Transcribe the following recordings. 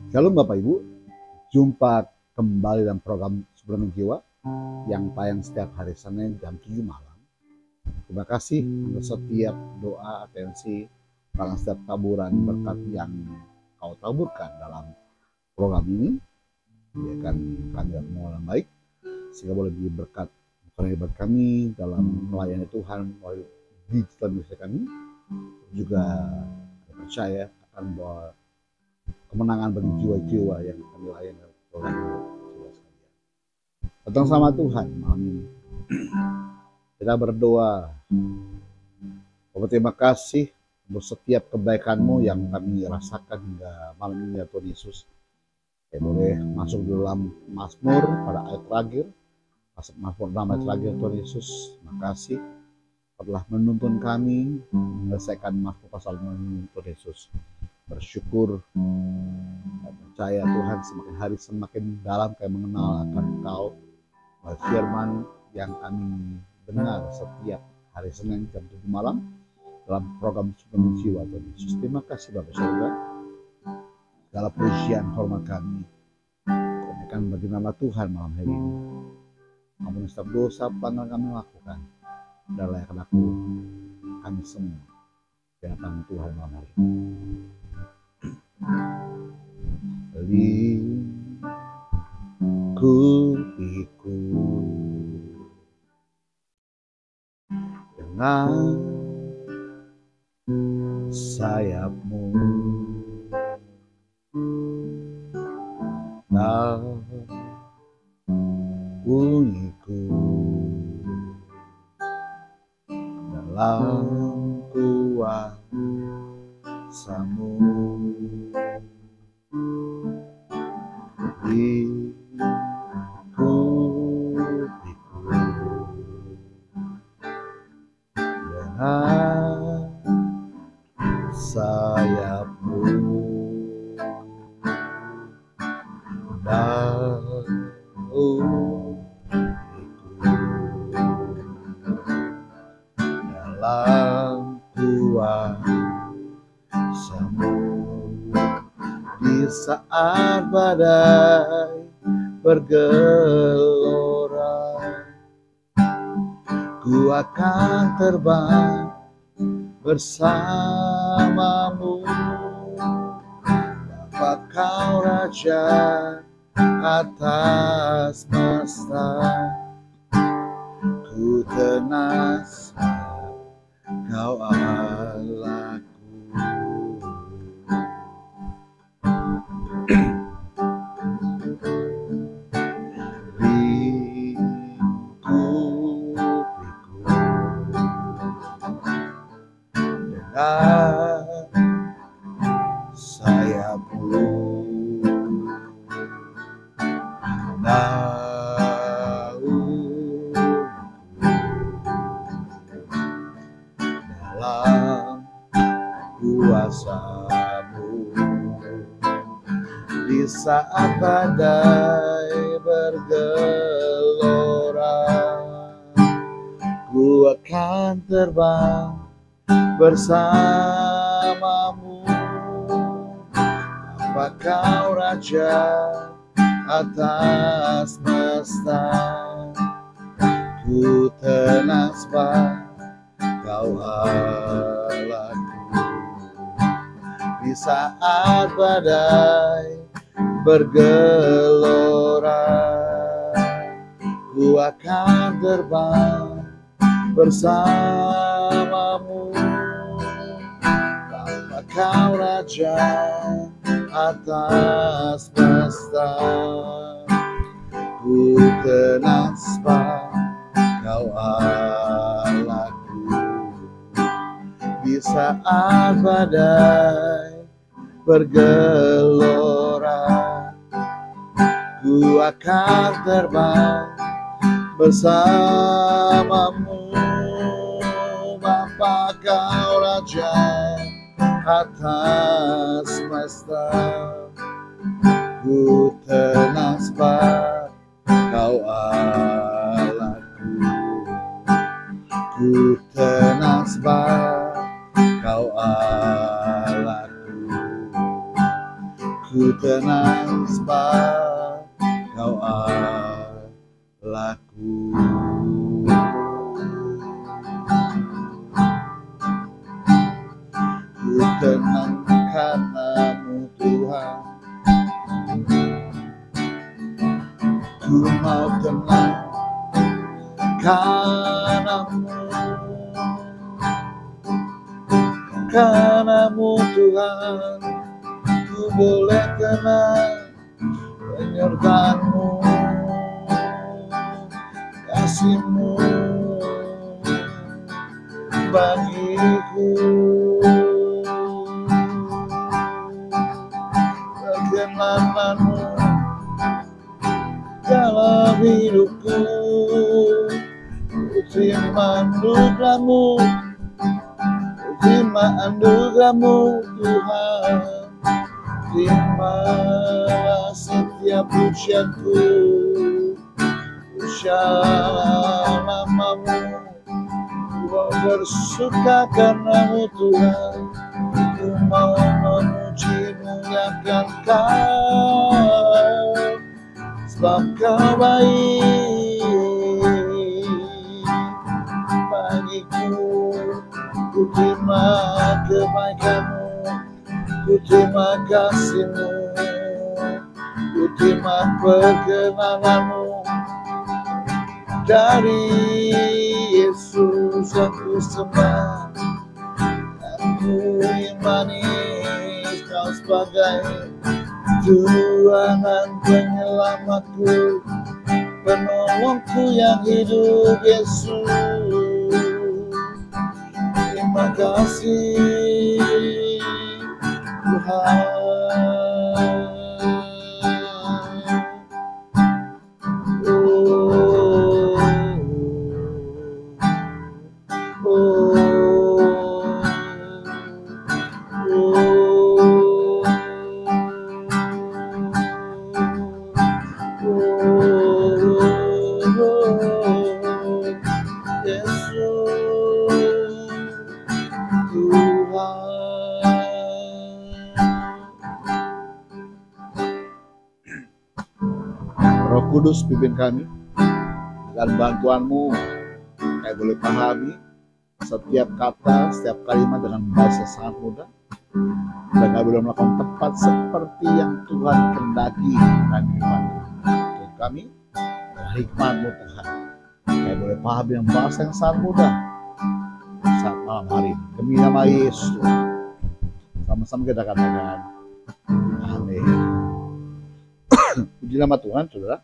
Shalom Bapak Ibu, jumpa kembali dalam program Suplemen Jiwa yang tayang setiap hari Senin jam 7 malam. Terima kasih untuk setiap doa, atensi, bahkan setiap taburan berkat yang kau taburkan dalam program ini. Biarkan kami mengolah baik, sehingga boleh menjadi berkat bukan kami dalam melayani Tuhan melalui digital media kami. Juga percaya akan bahwa kemenangan bagi jiwa-jiwa yang kami layani dalam program ini. Datang sama Tuhan malam ini. Kita berdoa. Bapak, terima kasih untuk setiap kebaikan-Mu yang kami rasakan hingga malam ini ya Tuhan Yesus. Kita boleh masuk di dalam Mazmur pada ayat terakhir. Mazmur 6 ayat terakhir Tuhan Yesus. Terima kasih telah menuntun kami menyelesaikan Mazmur pasal 6 Tuhan Yesus. Bersyukur dan percaya Tuhan semakin hari semakin dalam kami mengenal akan Engkau melalui firman yang kami dengar setiap hari Senin jam 7 malam dalam program Suplemen Jiwa Tuhan Yesus. Terima kasih Bapak Saudara. Segala pujian hormat kami akan bagi nama Tuhan malam hari ini. Ampuni setiap dosa pelanggaran kami lakukan dan layakkan aku kami semua di hadapan Tuhan malam hari ini. Lingkupiku dengan sayap-Mu, bunyiku dalam kuasa-Mu. Lingkupiku dengan sayap-Mu, daunku dalam kuasa-Mu. Di saat badai bergelora, ku akan terbang bersama-Mu. Bapa, Kau Raja atas semesta, ku tenas Kau Allahku. Sayap-Mu, daunku dalam kuasa-Mu. Di saat badai bergelora, ku akan terbang bersama-Mu. Bapa, Kau Raja atas semesta, ku tenas Kau Allahku. Di saat badai bergelora, ku akan terbang bersama-Mu. Bapa, Kau Raja atas semesta, ku tenas Kau Allahku. Di saat badai bergelora, ku akan terbang bersama-Mu. Bapa, Kau Raja atas semesta, ku tenas Kau Allahku. Ku tenas Kau Allahku. Ku ku tenang sebab Kau Allahku. Ku tenang karena-Mu Tuhan, ku mau tenang karena-Mu Tuhan, ku boleh tenang penyertaan-Mu, kasih-Mu bagiku. Perkenanan-Mu dalam hidupku, ku terima anugerah-Mu, ku terima anugerah-Mu Tuhan. Terimalah setiap pujianku, pujian nama-Mu. Ku bersuka karena-Mu Tuhan, ku mau memuji muliakan Kau, sebab Kau baik bagiku. Ku terima kebaikan-Mu, ku terima kasih-Mu, ku terima perkenanan-Mu dari Yesus yang ku sembah. Aku imani Kau sebagai Tuhan dan penyelamatku, penolongku yang hidup, Yesus. Terima kasih Tuhan. Roh Kudus pimpin kami dengan bantuan-Mu, kami boleh pahami setiap kata, setiap kalimat dengan bahasa sangat mudah, dan kami boleh melakukan tepat seperti yang Tuhan kehendaki dan firman-Mu. Untuk kami, dengan hikmat-Mu Tuhan, kami boleh pahami dengan bahasa yang sangat mudah saat malam hari ini. Demi nama Yesus, sama-sama kita katakan amin. Puji nama Tuhan, saudara.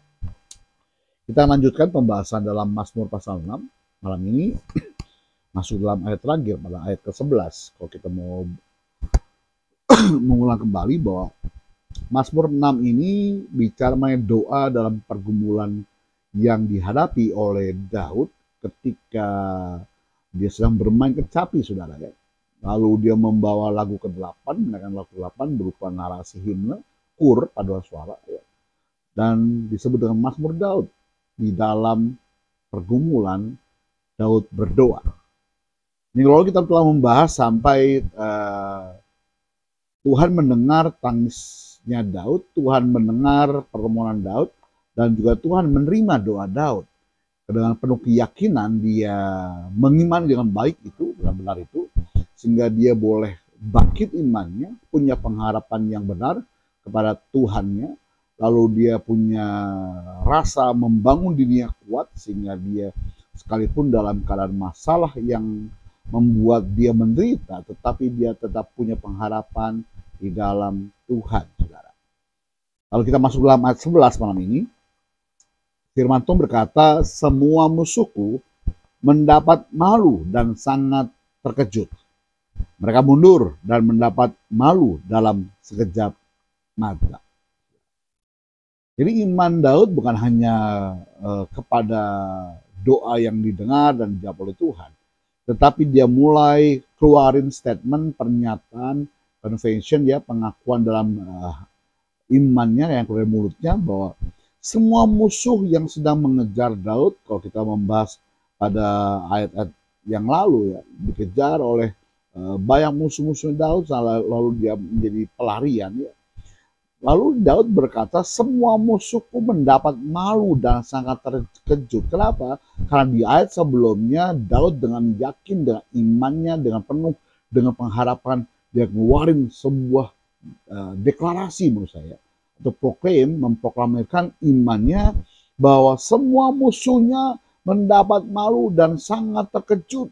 Kita lanjutkan pembahasan dalam Mazmur pasal 6. Malam ini masuk dalam ayat terakhir, pada ayat ke-11. Kalau kita mau mengulang kembali bahwa Mazmur 6 ini bicara mengenai doa dalam pergumulan yang dihadapi oleh Daud ketika dia sedang bermain kecapi, saudara ya. Lalu dia membawa lagu ke-8, menaikkan lagu ke-8 berupa narasi himne, kur, paduan suara ya. Dan disebut dengan Mazmur Daud. Di dalam pergumulan Daud berdoa. Ini kalau kita telah membahas sampai Tuhan mendengar tangisnya Daud, Tuhan mendengar permohonan Daud, dan juga Tuhan menerima doa Daud. Dengan penuh keyakinan dia mengimani dengan baik itu, dengan benar itu, sehingga dia boleh bangkit imannya, punya pengharapan yang benar kepada Tuhannya. Lalu dia punya rasa membangun dirinya kuat sehingga dia sekalipun dalam keadaan masalah yang membuat dia menderita, tetapi dia tetap punya pengharapan di dalam Tuhan, saudara. Lalu kita masuk dalam ayat 11 malam ini. Firman Tuhan berkata, semua musuhku mendapat malu dan sangat terkejut. Mereka mundur dan mendapat malu dalam sekejap mata. Jadi iman Daud bukan hanya kepada doa yang didengar dan dijawab oleh Tuhan, tetapi dia mulai keluarin statement, pernyataan, confession ya, pengakuan dalam imannya yang keluar dari mulutnya bahwa semua musuh yang sedang mengejar Daud, kalau kita membahas pada ayat-ayat yang lalu ya, dikejar oleh banyak musuh-musuh Daud, lalu dia menjadi pelarian ya. Lalu Daud berkata, semua musuhku mendapat malu dan sangat terkejut. Kenapa? Karena di ayat sebelumnya Daud dengan yakin, dengan imannya, dengan penuh, dengan pengharapan, dia ngeluarin sebuah deklarasi menurut saya. Atau memproklamirkan imannya bahwa semua musuhnya mendapat malu dan sangat terkejut.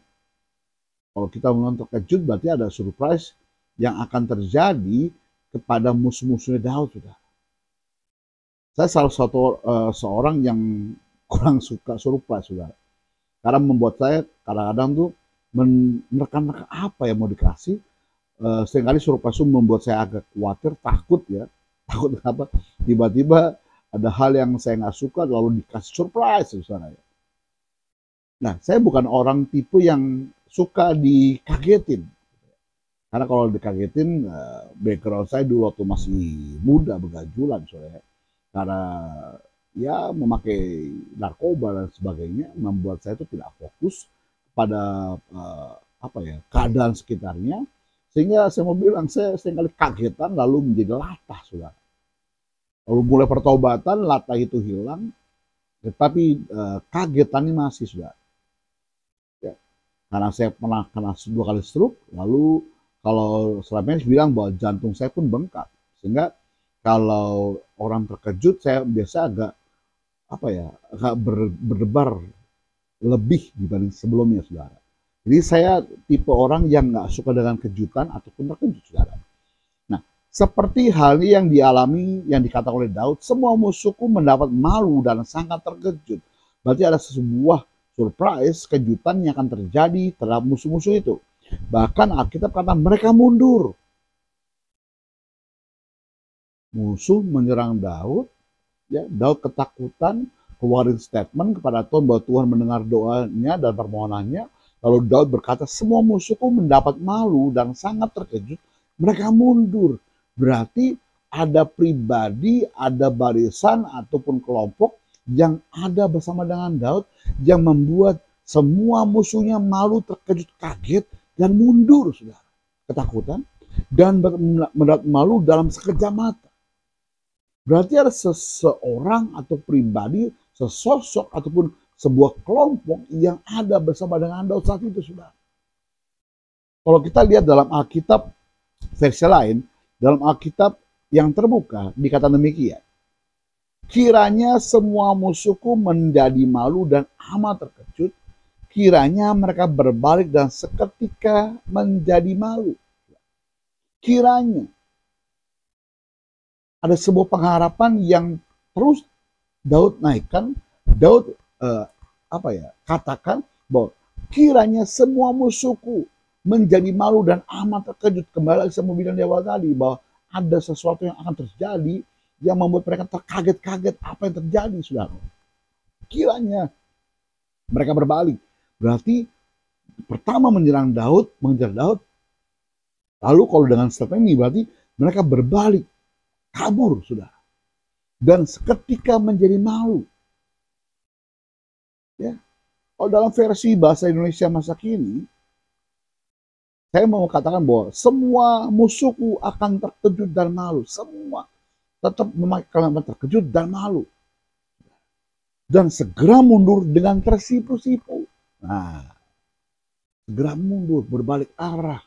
Kalau kita menonton terkejut berarti ada surprise yang akan terjadi kepada musuh-musuhnya Daud. Saya salah satu seorang yang kurang suka surprise, saudara. Karena membuat saya kadang-kadang tuh menerka-nerka apa yang mau dikasih. Seringkali surprise itu membuat saya agak khawatir, takut ya. Takut apa? Tiba-tiba ada hal yang saya nggak suka lalu dikasih surprise, saudara. Nah, saya bukan orang tipe yang suka dikagetin. Karena kalau dikagetin, background saya dulu waktu masih muda, begajulan, saudara. Karena ya memakai narkoba dan sebagainya membuat saya itu tidak fokus pada keadaan sekitarnya, sehingga saya mau bilang saya seringkali kagetan lalu menjadi latah, saudara. Lalu mulai pertobatan, latah itu hilang, tetapi kagetannya masih, saudara. Ya. Karena saya pernah kena 2 kali stroke, lalu kalau selama ini bilang bahwa jantung saya pun bengkak, sehingga kalau orang terkejut saya biasa agak berdebar lebih dibanding sebelumnya, saudara. Jadi saya tipe orang yang nggak suka dengan kejutan ataupun terkejut, saudara. Nah, seperti hal yang dialami yang dikatakan oleh Daud, semua musuhku mendapat malu dan sangat terkejut. Berarti ada sebuah surprise, kejutan yang akan terjadi terhadap musuh-musuh itu. Bahkan Alkitab kata mereka mundur. Musuh menyerang Daud, ya, Daud ketakutan, keluarin statement kepada Tuhan bahwa Tuhan mendengar doanya dan permohonannya. Lalu Daud berkata, semua musuhku mendapat malu dan sangat terkejut, mereka mundur. Berarti ada pribadi, ada barisan ataupun kelompok yang ada bersama dengan Daud yang membuat semua musuhnya malu, terkejut, kaget, dan mundur, saudara. Ketakutan dan mendapat malu dalam sekejap mata. Berarti ada seseorang atau pribadi, sesosok ataupun sebuah kelompok yang ada bersama dengan Daud saat itu, saudara. Kalau kita lihat dalam Alkitab versi lain, dalam Alkitab yang terbuka dikatakan demikian. Kiranya semua musuhku menjadi malu dan amat terkejut. Kiranya mereka berbalik dan seketika menjadi malu. Kiranya ada sebuah pengharapan yang terus Daud naikkan, Daud katakan bahwa kiranya semua musuhku menjadi malu dan amat terkejut. Kembali saya mau bilang di awal tadi bahwa ada sesuatu yang akan terjadi yang membuat mereka terkaget-kaget apa yang terjadi, saudara. Kiranya mereka berbalik. Berarti pertama mengejar Daud, lalu kalau dengan statement ini berarti mereka berbalik, kabur, saudara. Dan seketika menjadi malu. Ya. Kalau dalam versi bahasa Indonesia masa kini, saya mau katakan bahwa semua musuhku akan terkejut dan malu. Semua tetap memakai kalimat terkejut dan malu. Dan segera mundur dengan tersipu-sipu. Nah, segera mundur, berbalik arah,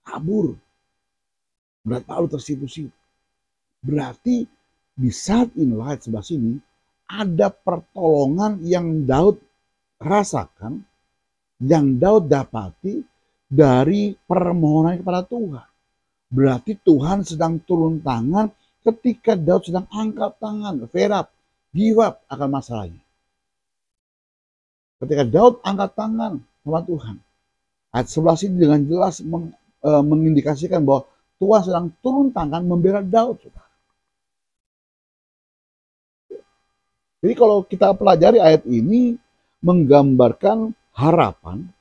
kabur. Berat malu, tersipu-sipu. Berarti di saat ini, ayat sebelah sini, ada pertolongan yang Daud rasakan, yang Daud dapati dari permohonan kepada Tuhan. Berarti Tuhan sedang turun tangan ketika Daud sedang angkat tangan, give up akan masalahnya. Ketika Daud angkat tangan sama Tuhan, ayat 11 ini dengan jelas mengindikasikan bahwa Tuhan sedang turun tangan membela Daud. Jadi kalau kita pelajari ayat ini menggambarkan harapan,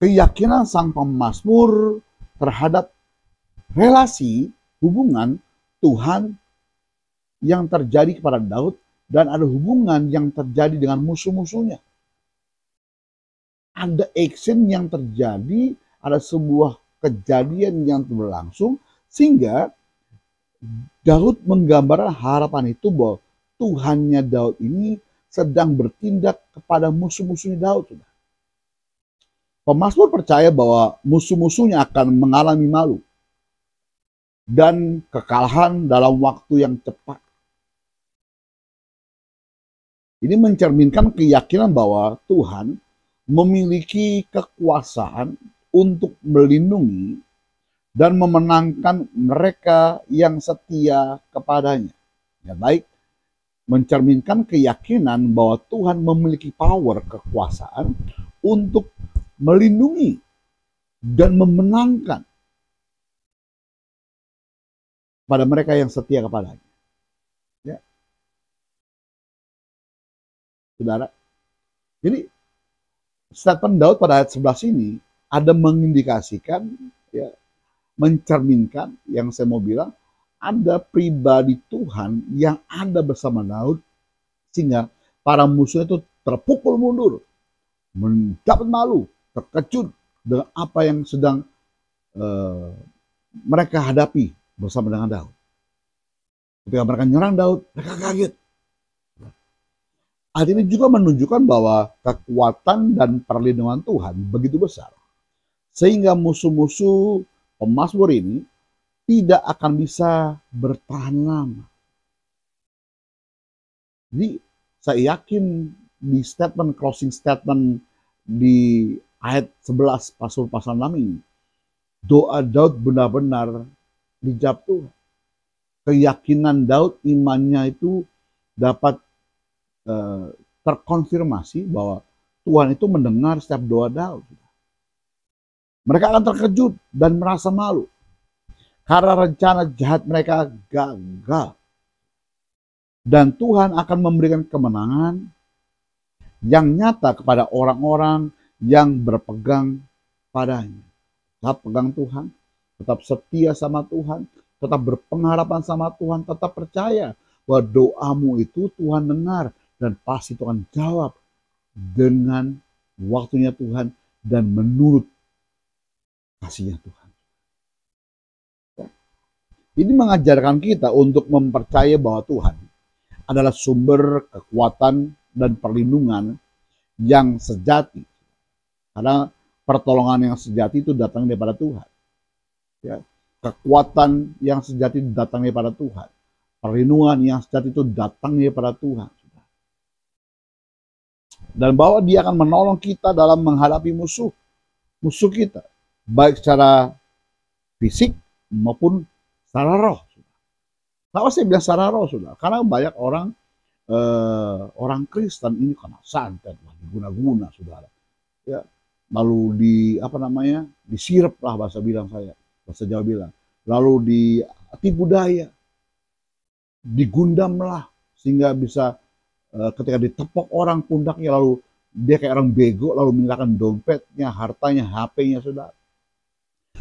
keyakinan sang pemazmur terhadap relasi hubungan Tuhan yang terjadi kepada Daud dan ada hubungan yang terjadi dengan musuh-musuhnya. Ada action yang terjadi, ada sebuah kejadian yang berlangsung sehingga Daud menggambarkan harapan itu bahwa Tuhannya Daud ini sedang bertindak kepada musuh-musuhnya Daud. Pemazmur percaya bahwa musuh-musuhnya akan mengalami malu dan kekalahan dalam waktu yang cepat. Ini mencerminkan keyakinan bahwa Tuhan memiliki kekuasaan untuk melindungi dan memenangkan mereka yang setia kepadanya. Ya, baik, mencerminkan keyakinan bahwa Tuhan memiliki power, kekuasaan untuk melindungi dan memenangkan pada mereka yang setia kepadanya. Ya. Saudara, jadi statement Daud pada ayat 11 ini ada mengindikasikan, ya, mencerminkan yang saya mau bilang, ada pribadi Tuhan yang ada bersama Daud sehingga para musuh itu terpukul mundur, mendapat malu, terkejut dengan apa yang sedang mereka hadapi bersama dengan Daud. Ketika mereka nyerang Daud, mereka kaget. Hal ini juga menunjukkan bahwa kekuatan dan perlindungan Tuhan begitu besar, sehingga musuh-musuh pemazmur ini tidak akan bisa bertahan lama. Jadi saya yakin di statement, closing statement di ayat 11 pasal 6 ini, doa Daud benar-benar dijawab Tuhan. Keyakinan Daud, imannya itu dapat terkonfirmasi bahwa Tuhan itu mendengar setiap doa Daud. Mereka akan terkejut dan merasa malu karena rencana jahat mereka gagal. Dan Tuhan akan memberikan kemenangan yang nyata kepada orang-orang yang berpegang padanya. Tetap pegang Tuhan, tetap setia sama Tuhan, tetap berpengharapan sama Tuhan, tetap percaya bahwa doamu itu Tuhan dengar dan pasti Tuhan jawab dengan waktunya Tuhan dan menurut kasihnya Tuhan. Ini mengajarkan kita untuk mempercayai bahwa Tuhan adalah sumber kekuatan dan perlindungan yang sejati. Karena pertolongan yang sejati itu datang daripada Tuhan. Ya, kekuatan yang sejati datang daripada Tuhan. Perlindungan yang sejati itu datang daripada Tuhan. Dan bahwa dia akan menolong kita dalam menghadapi musuh kita, baik secara fisik maupun secara roh. Kenapa saya bilang secara roh, sudah? Karena banyak orang Kristen ini karena santet, diguna-guna, saudara. Ya, lalu disirap lah bahasa Jawa bilang. Lalu ditipu daya, digundam lah sehingga bisa ketika ditepok orang pundaknya, lalu dia kayak orang bego, lalu menyerahkan dompetnya, hartanya, HP-nya, saudara.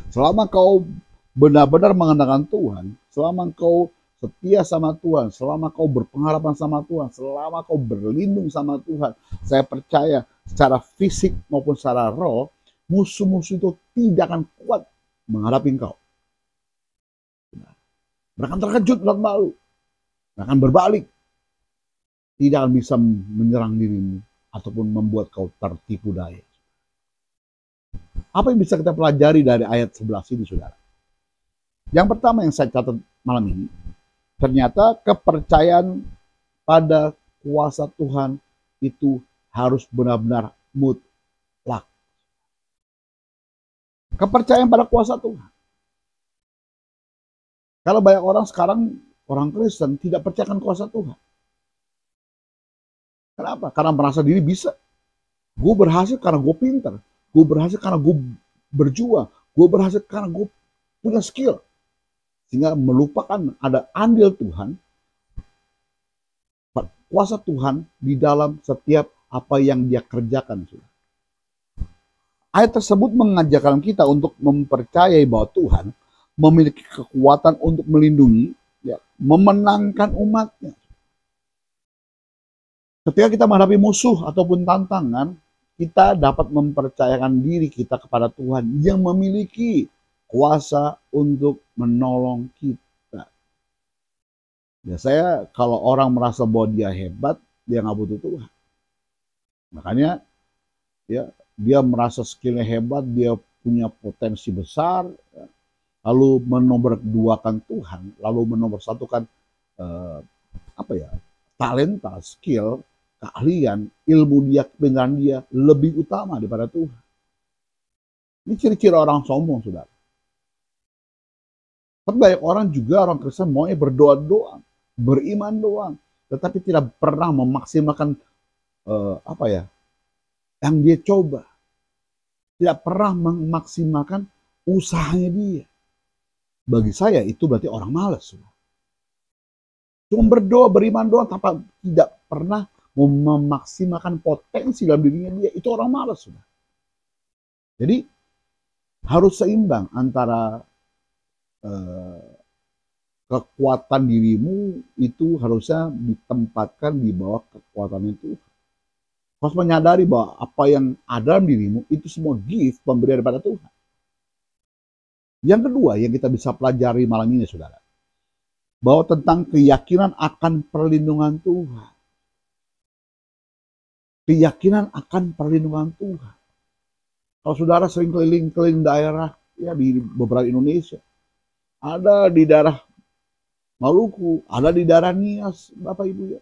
Selama kau benar-benar mengandalkan Tuhan, selama kau setia sama Tuhan, selama kau berpengharapan sama Tuhan, selama kau berlindung sama Tuhan, saya percaya secara fisik maupun secara roh, musuh-musuh itu tidak akan kuat menghadapi engkau. Mereka akan terkejut dan malu, mereka akan berbalik, tidak akan bisa menyerang dirimu ataupun membuat kau tertipu daya. Apa yang bisa kita pelajari dari ayat 11 ini, saudara? Yang pertama yang saya catat malam ini, ternyata kepercayaan pada kuasa Tuhan itu harus benar-benar mutlak. Kepercayaan pada kuasa Tuhan. Kalau banyak orang sekarang, orang Kristen tidak percayakan kuasa Tuhan. Kenapa? Karena merasa diri bisa. Gue berhasil karena gue pintar. Gue berhasil karena gue berjuang. Gue berhasil karena gue punya skill. Sehingga melupakan ada andil Tuhan, kuasa Tuhan di dalam setiap apa yang dia kerjakan. Ayat tersebut mengajarkan kita untuk mempercayai bahwa Tuhan memiliki kekuatan untuk melindungi, ya, memenangkan umatnya. Ketika kita menghadapi musuh ataupun tantangan, kita dapat mempercayakan diri kita kepada Tuhan yang memiliki kuasa untuk menolong kita. Ya saya kalau orang merasa bahwa dia hebat, dia nggak butuh Tuhan. Makanya ya dia merasa skillnya hebat, dia punya potensi besar, ya, lalu menomorduakan Tuhan, lalu menomorsatukan eh, apa ya talenta, skill, keahlian, ilmu dia, kebenaran dia lebih utama daripada Tuhan. Ini ciri-ciri orang sombong, saudara. Tapi banyak orang juga, orang Kristen maunya berdoa doang, beriman doang, tetapi tidak pernah memaksimalkan apa ya yang dia coba, tidak pernah memaksimalkan usahanya dia. Bagi saya itu berarti orang malas. Cuma berdoa, beriman doang, tanpa tidak pernah memaksimalkan potensi dalam dirinya dia, itu orang malas. Jadi harus seimbang antara kekuatan dirimu itu harusnya ditempatkan di bawah kekuatan itu. Harus menyadari bahwa apa yang ada dalam dirimu itu semua gift, pemberian daripada Tuhan. Yang kedua yang kita bisa pelajari malam ini, saudara, bahwa tentang keyakinan akan perlindungan Tuhan. Keyakinan akan perlindungan Tuhan. Kalau saudara sering keliling-keliling daerah ya di beberapa Indonesia, ada di daerah Maluku, ada di daerah Nias, Bapak Ibu ya.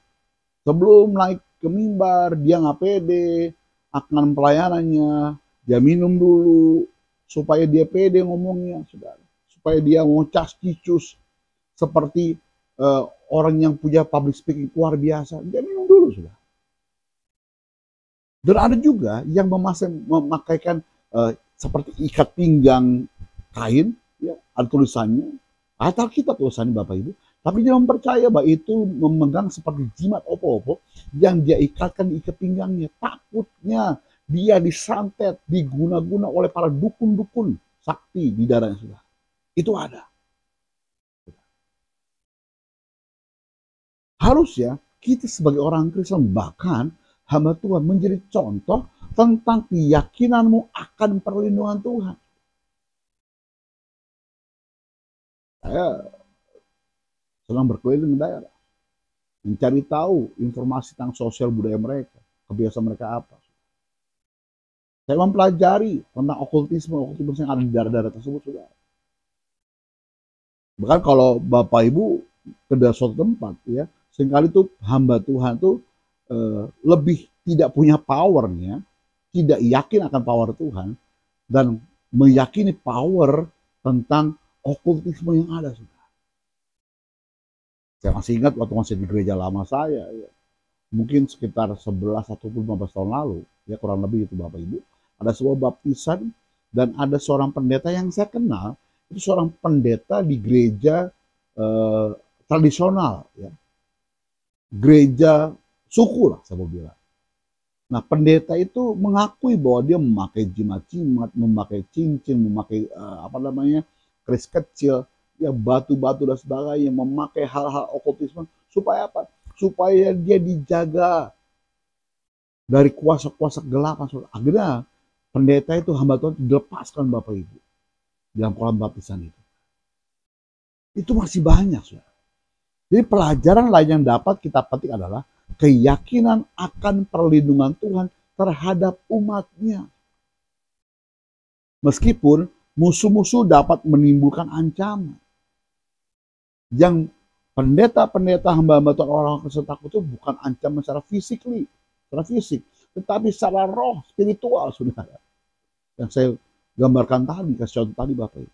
Sebelum naik ke mimbar, dia nggak pede akan pelayanannya, dia minum dulu supaya dia pede ngomongnya, saudara. Supaya dia ngocas cicus seperti orang yang punya public speaking luar biasa, dia minum dulu, saudara. Dan ada juga yang memakaikan seperti ikat pinggang kain, ya, ada tulisannya, atau kita tulisannya Bapak Ibu, tapi dia mempercaya bahwa itu memegang seperti jimat opo-opo yang dia ikatkan di ikat pinggangnya. Takutnya dia disantet, diguna-guna oleh para dukun-dukun sakti di daerahnya, sudah. Itu ada. Harusnya kita sebagai orang Kristen, bahkan hamba Tuhan, menjadi contoh tentang keyakinanmu akan perlindungan Tuhan. Saya sedang berkeliling daerah, mencari tahu informasi tentang sosial budaya mereka, kebiasaan mereka apa. Saya mempelajari tentang okultisme yang ada di daerah-daerah tersebut, saudara. Bahkan kalau Bapak Ibu ke suatu tempat, ya, seringkali tuh hamba Tuhan tuh lebih tidak punya powernya, tidak yakin akan power Tuhan, dan meyakini power tentang okultisme yang ada, saudara. Saya masih ingat waktu masih di gereja lama saya, ya, mungkin sekitar 11 atau 15 tahun lalu, ya kurang lebih itu Bapak Ibu, ada sebuah baptisan dan ada seorang pendeta yang saya kenal, itu seorang pendeta di gereja tradisional, ya, gereja suku lah saya mau bilang. Nah pendeta itu mengakui bahwa dia memakai jimat-jimat, memakai cincin, memakai keris kecil, ya batu-batu dan sebagainya, memakai hal-hal okultisme supaya apa? Supaya dia dijaga dari kuasa-kuasa gelap. Akhirnya pendeta itu, hamba Tuhan, dilepaskan Bapak Ibu dalam kolam baptisan itu. Itu masih banyak, saudara. Jadi pelajaran lain yang dapat kita petik adalah keyakinan akan perlindungan Tuhan terhadap umatnya. Meskipun musuh-musuh dapat menimbulkan ancaman. Yang pendeta-pendeta hamba-hamba Tuhan, orang Kristen takut itu bukan ancaman secara fisik, tetapi secara roh, spiritual, saudara. Yang saya gambarkan tadi, kasih contoh tadi Bapak Ibu.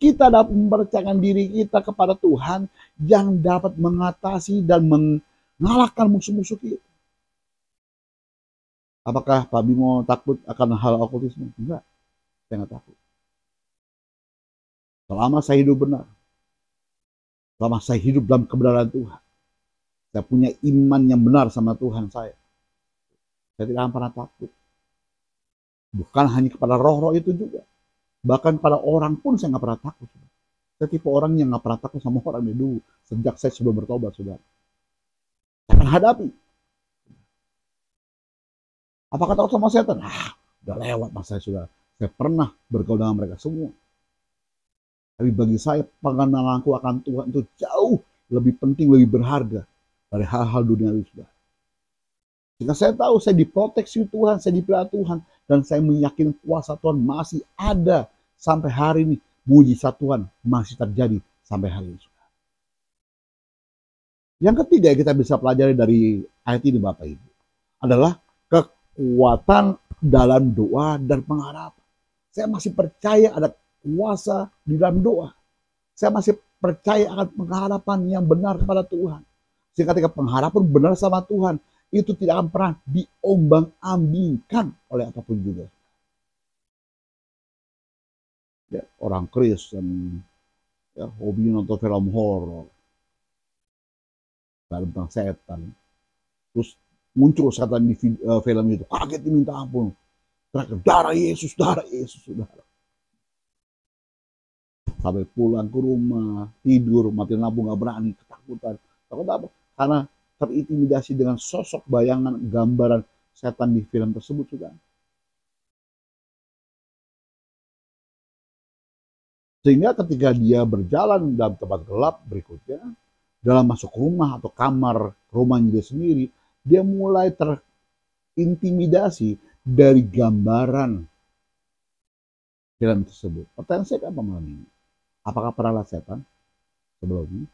Kita dapat mempercayakan diri kita kepada Tuhan yang dapat mengatasi dan mengalahkan musuh-musuh kita. Apakah Pak Bimo takut akan hal okultisme? Enggak, saya nggak takut. Selama saya hidup benar, selama saya hidup dalam kebenaran Tuhan, saya punya iman yang benar sama Tuhan saya tidak akan pernah takut. Bukan hanya kepada roh-roh itu juga, bahkan pada orang pun saya nggak pernah takut. Saya tipe orang yang nggak pernah takut sama orang dulu, sejak saya sebelum bertobat, saudara. Saya akan hadapi. Apakah takut sama setan? Udah lewat masa saya, saudara. Saya pernah bergaul dengan mereka semua. Tapi bagi saya pengenalanku akan Tuhan itu jauh lebih penting, lebih berharga dari hal-hal duniawi, saudara. Jika saya tahu saya diproteksi Tuhan, saya dipelihara Tuhan, dan saya meyakini kuasa Tuhan masih ada sampai hari ini. Mujizat Tuhan masih terjadi sampai hari ini. Yang ketiga yang kita bisa pelajari dari ayat ini Bapak Ibu adalah kekuatan dalam doa dan pengharapan. Saya masih percaya ada kuasa di dalam doa. Saya masih percaya akan pengharapan yang benar kepada Tuhan. Sehingga ketika pengharapan benar sama Tuhan, itu tidak akan pernah diombang-ambingkan oleh apapun juga. Ya, orang Kristen ya, hobi nonton film horor, tentang setan. Terus muncul setan di film itu, kaget diminta ampun. Terakhir, darah Yesus, saudara. Sampai pulang ke rumah, tidur, mati lampu, gak berani, ketakutan. Takut apa? Karena terintimidasi dengan sosok bayangan gambaran setan di film tersebut juga. Sehingga ketika dia berjalan dalam tempat gelap berikutnya, dalam masuk rumah atau kamar rumahnya dia sendiri, dia mulai terintimidasi dari gambaran film tersebut. Pertanyaan saya apa malam ini? Apakah pernah lihat setan sebelumnya?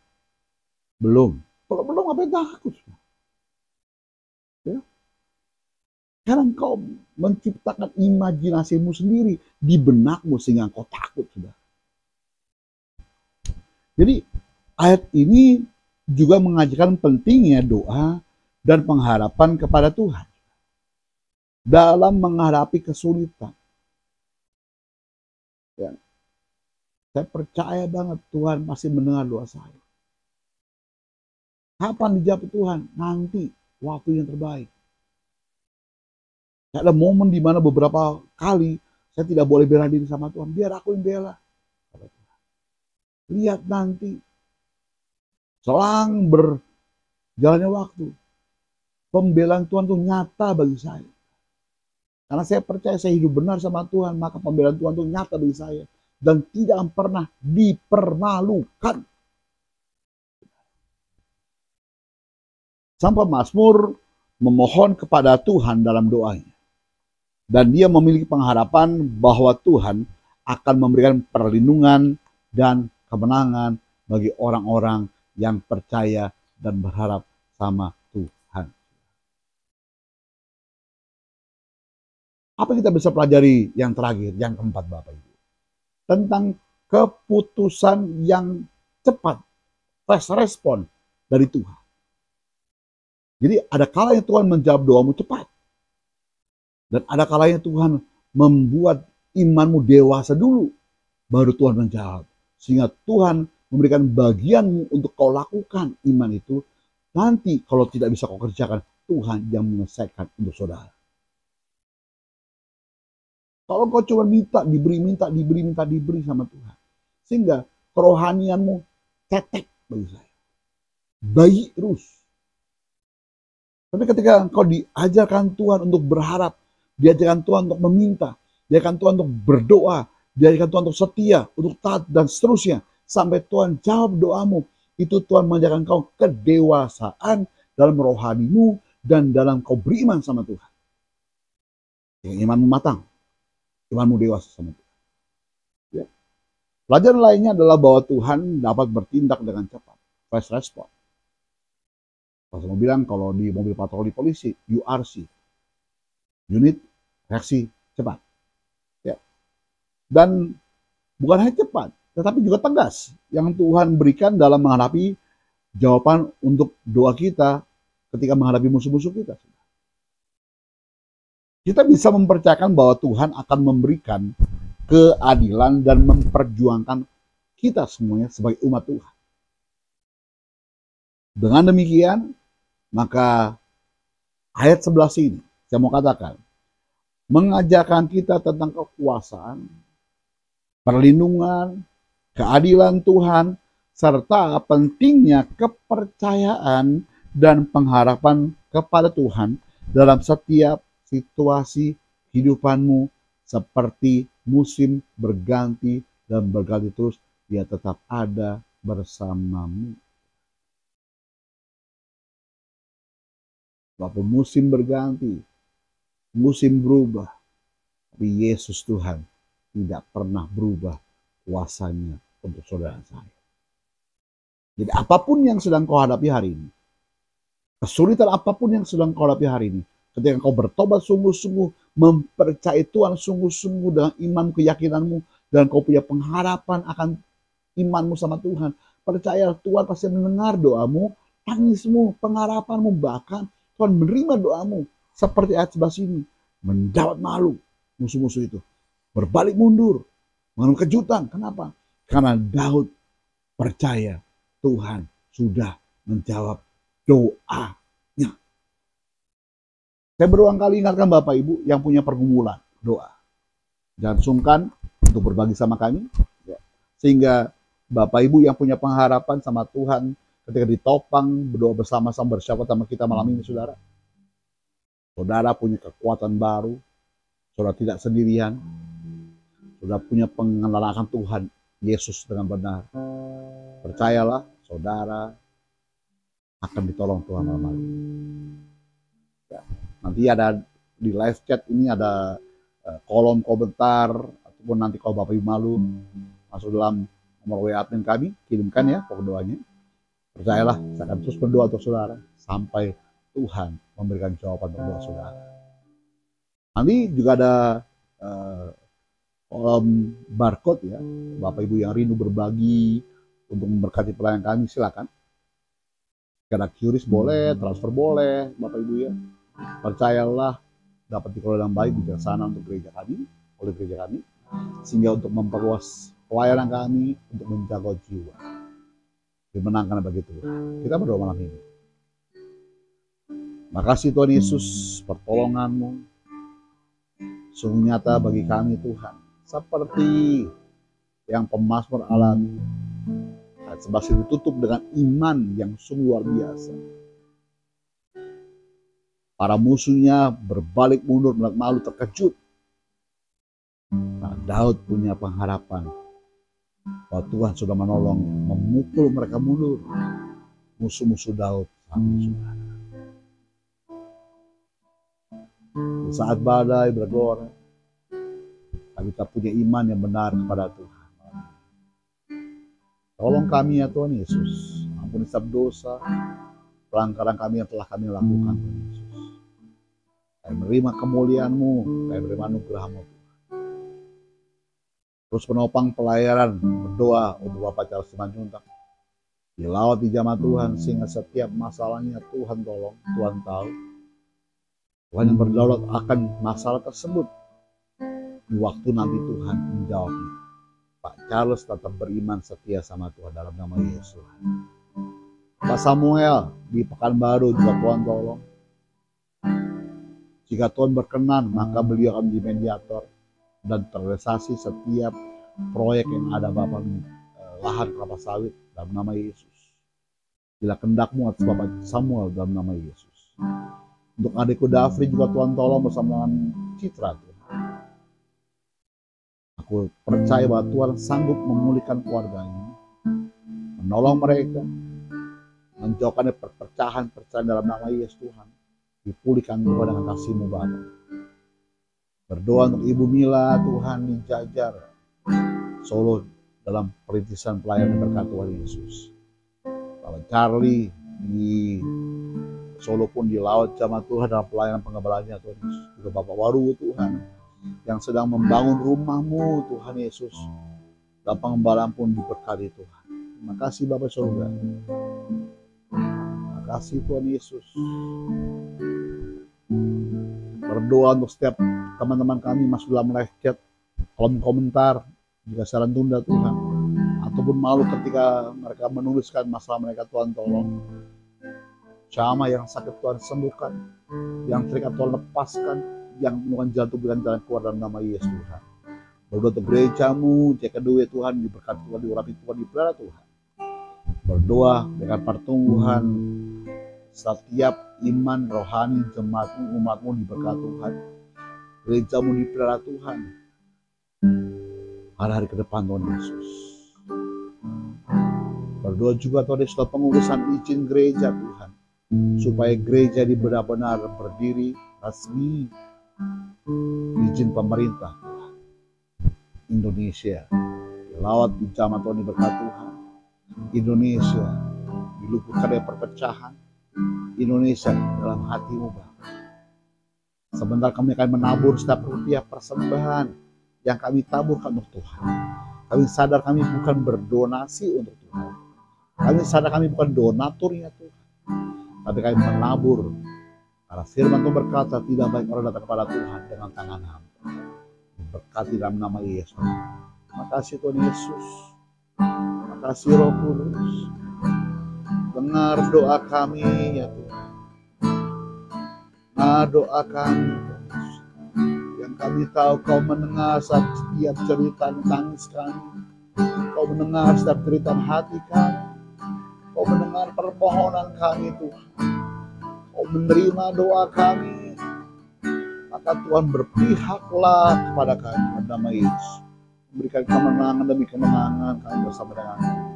Belum. Kalau belum, ngapain takut? Ya. Karena engkau menciptakan imajinasimu sendiri di benakmu sehingga engkau takut, sudah. Jadi ayat ini juga mengajarkan pentingnya doa dan pengharapan kepada Tuhan dalam menghadapi kesulitan. Ya. Saya percaya banget Tuhan masih mendengar doa saya. Kapan dijawab Tuhan? Nanti, waktu yang terbaik. Ada momen di mana beberapa kali saya tidak boleh bela diri sama Tuhan. Biar aku yang bela. Lihat nanti. Selang berjalannya waktu. Pembelaan Tuhan itu nyata bagi saya. Karena saya percaya saya hidup benar sama Tuhan. Maka pembelaan Tuhan itu nyata bagi saya. Dan tidak pernah dipermalukan. Sampai Mazmur memohon kepada Tuhan dalam doanya. Dan dia memiliki pengharapan bahwa Tuhan akan memberikan perlindungan dan kemenangan bagi orang-orang yang percaya dan berharap sama Tuhan. Apa yang kita bisa pelajari yang terakhir, yang keempat Bapak Ibu? Tentang keputusan yang cepat, fast respon dari Tuhan. Jadi ada kalanya Tuhan menjawab doamu cepat. Dan ada kalanya Tuhan membuat imanmu dewasa dulu. Baru Tuhan menjawab. Sehingga Tuhan memberikan bagianmu untuk kau lakukan iman itu. Nanti kalau tidak bisa kau kerjakan, Tuhan yang menyelesaikan untuk saudara. Kalau kau cuma minta, diberi sama Tuhan. Sehingga kerohanianmu tetek bagi saya. Baik terus. Tapi ketika engkau diajarkan Tuhan untuk berharap, diajarkan Tuhan untuk meminta, diajarkan Tuhan untuk berdoa, diajarkan Tuhan untuk setia, untuk taat, dan seterusnya. Sampai Tuhan jawab doamu. Itu Tuhan mengajarkan engkau kedewasaan dalam rohanimu dan dalam kau beriman sama Tuhan. Yang imanmu matang, imanmu dewasa sama Tuhan. Ya. Pelajaran lainnya adalah bahwa Tuhan dapat bertindak dengan cepat. Fast response. Pas mau bilang kalau di mobil patroli polisi, URC, unit reaksi cepat. Ya. Dan bukan hanya cepat, tetapi juga tegas yang Tuhan berikan dalam menghadapi jawaban untuk doa kita ketika menghadapi musuh-musuh kita. Kita bisa mempercayakan bahwa Tuhan akan memberikan keadilan dan memperjuangkan kita semuanya sebagai umat Tuhan. Dengan demikian, maka ayat 11 ini, saya mau katakan, mengajarkan kita tentang kekuasaan, perlindungan, keadilan Tuhan, serta pentingnya kepercayaan dan pengharapan kepada Tuhan dalam setiap situasi kehidupanmu seperti musim berganti dan berganti terus, dia tetap ada bersamamu. Walaupun musim berganti, musim berubah, tapi Yesus Tuhan tidak pernah berubah kuasanya untuk saudara saya. Jadi apapun yang sedang kau hadapi hari ini, kesulitan apapun yang sedang kau hadapi hari ini, ketika kau bertobat sungguh-sungguh, mempercayai Tuhan sungguh-sungguh dengan iman keyakinanmu, dan kau punya pengharapan akan imanmu sama Tuhan, percaya Tuhan pasti mendengar doamu, tangismu, pengharapanmu, bahkan Tuhan menerima doamu. Seperti ayat sebelah sini, mendapat malu musuh-musuh itu, berbalik mundur, mengalami kejutan. Kenapa? Karena Daud percaya Tuhan sudah menjawab doanya. Saya berulang kali ingatkan Bapak Ibu yang punya pergumulan doa, jangan sungkan untuk berbagi sama kami, sehingga Bapak Ibu yang punya pengharapan sama Tuhan ketika ditopang berdoa bersama-sama bersyafaat sama kita malam ini, saudara. Saudara punya kekuatan baru, saudara tidak sendirian, saudara punya pengenalan akan Tuhan Yesus dengan benar. Percayalah, saudara akan ditolong Tuhan malam ini. Ya, nanti ada di live chat ini ada kolom komentar, ataupun nanti kalau Bapak Ibu malu masuk dalam nomor WA admin kami, kirimkan ya pokok doanya. Percayalah, saya akan terus berdoa untuk saudara sampai Tuhan memberikan jawaban untuk doa saudara. Nanti juga ada kolom barcode ya, Bapak Ibu yang rindu berbagi untuk memberkati pelayan kami, silakan. Karena QRIS boleh, transfer boleh, Bapak Ibu ya. Percayalah dapat dikelola dengan baik bijaksana untuk gereja kami, oleh gereja kami, sehingga untuk memperluas pelayanan kami, untuk menjaga jiwa, dimenangkan begitu. Kita berdoa malam ini. Makasih Tuhan Yesus, pertolongan-Mu sungguh nyata bagi kami Tuhan, seperti yang pemazmur alami. Ayat 11 ditutup dengan iman yang sungguh luar biasa. Para musuhnya berbalik mundur, melihat malu, terkejut. Nah, Daud punya pengharapan bahwa Tuhan sudah menolongnya, memukul mereka mundur. Musuh-musuh Daud saudara. Di saat badai bergora, kami tak punya iman yang benar kepada Tuhan. Tolong kami ya Tuhan Yesus, ampuni setiap dosa, pelanggaran kami yang telah kami lakukan Tuhan Yesus. Kami menerima kemuliaan-Mu, kami menerima anugerah-Mu. Terus penopang pelayanan, berdoa untuk Bapak Charles Simanjuntak. Dilawat di jamaah Tuhan, sehingga setiap masalahnya Tuhan tolong, Tuhan tahu. Tuhan yang berdaulat akan masalah tersebut. Di waktu nanti Tuhan menjawabnya. Pak Charles tetap beriman setia sama Tuhan dalam nama Yesus. Pak Samuel di Pekanbaru juga Tuhan tolong. Jika Tuhan berkenan, maka beliau akan menjadi mediator dan terrealisasi setiap proyek yang ada Bapak, lahan kelapa sawit dalam nama Yesus. Bila kehendak-Mu atas Bapak Samuel dalam nama Yesus. Untuk adikku Dafri juga Tuhan tolong bersama dengan Citra Tuhan. Aku percaya bahwa Tuhan sanggup memulihkan keluarga ini, menolong mereka, menjauhkan perpecahan dalam nama Yesus Tuhan. Dipulihkan Tuhan dengan kasih-Mu Bapa. Berdoa untuk Ibu Mila Tuhan di Jajar, Solo dalam perintisan pelayanan berkat Tuhan Yesus. Bapak Charlie di Solo pun dilawat jamaah Tuhan dalam pelayanan pengembalannya Tuhan Yesus. Juga Bapak Waru Tuhan yang sedang membangun rumah-Mu Tuhan Yesus. Dalam pengembalaan pun diberkati Tuhan. Terima kasih Bapak Surga. Terima kasih Tuhan Yesus. Berdoa untuk setiap teman-teman kami masuk dalam live chat, kolom komentar, jika saran tunda Tuhan, ataupun malu ketika mereka menuliskan masalah mereka, Tuhan tolong. Jamaah yang sakit Tuhan sembuhkan, yang terikat Tuhan lepaskan, yang menemukan jalan berikan jalan keluar dalam nama Yesus Tuhan. Berdoa untuk gereja-Mu, jaga duit Tuhan, diberkati Tuhan, diurapi Tuhan, dipelihara Tuhan. Berdoa dengan pertumbuhan setiap iman rohani jemaat-Mu, umat-Mu diberkati Tuhan. Gereja-Mu dipelihara Tuhan. Hari-hari ke depan Tuhan Yesus. Berdoa juga Tuhan Yesus pengurusan izin gereja Tuhan. supaya gereja ini benar-benar berdiri resmi, izin pemerintah Indonesia lewat pinjaman Tuhan berkat Tuhan. Indonesia diluputkan dari perpecahan. Indonesia dalam hatimu Bapa. Sebentar kami akan menabur setiap rupiah persembahan yang kami taburkan untuk Tuhan. Kami sadar kami bukan berdonasi untuk Tuhan. Kami sadar kami bukan donaturnya Tuhan. Tapi kami menabur. Karena firman Tuhan berkata, tidak baik orang datang kepada Tuhan dengan tangan hampa. Berkati dalam nama Yesus. Makasih Tuhan Yesus. Makasih Roh Kudus. Dengar doa kami ya Tuhan. Dengar doa kami yang kami tahu Kau mendengar setiap cerita tangis kami. Kau mendengar setiap cerita hati kami. Kau mendengar permohonan kami Tuhan. Kau menerima doa kami. Maka Tuhan berpihaklah kepada kami pada nama Yesus. Memberikan kemenangan demi kemenangan kami bersama dengan Kau.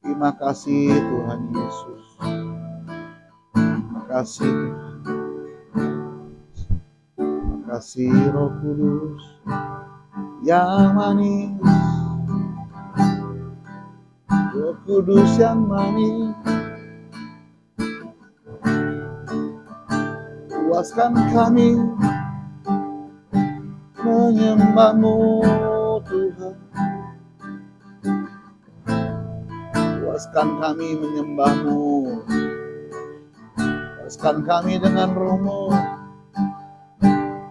Terima kasih Tuhan Yesus. Terima kasih Tuhan. Terima kasih Roh Kudus yang manis. Roh Kudus yang manis. Puaskan kami menyembah-Mu Tuhan. Puaskan kami menyembah-Mu. Puaskan kami dengan Roh-Mu.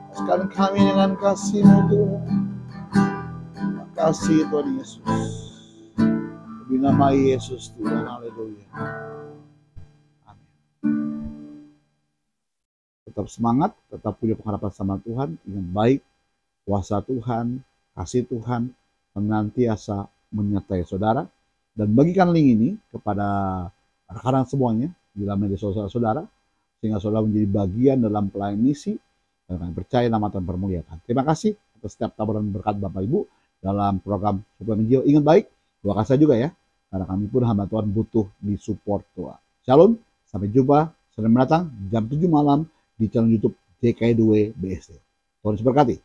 Puaskan kami dengan kasih-Mu Tuhan. Terima kasih Tuhan Yesus. Di nama Yesus Tuhan. Haleluya. Tetap semangat, tetap punya pengharapan sama Tuhan, yang baik, kuasa Tuhan, kasih Tuhan, senantiasa menyertai saudara. Dan bagikan link ini kepada rekan-rekan semuanya di dalam media sosial saudara, sehingga saudara menjadi bagian dalam pelayanan misi, dan kami percaya nama Tuhan bermuliakan. Terima kasih atas setiap taburan berkat Bapak Ibu dalam program Suplemen Jiwa. Ingat baik, doakan saya juga ya, karena kami pun hamba Tuhan butuh di support Tuhan. Shalom, sampai jumpa Senin mendatang jam 7 malam di channel YouTube JKI2 BSD. Tuhan berkati.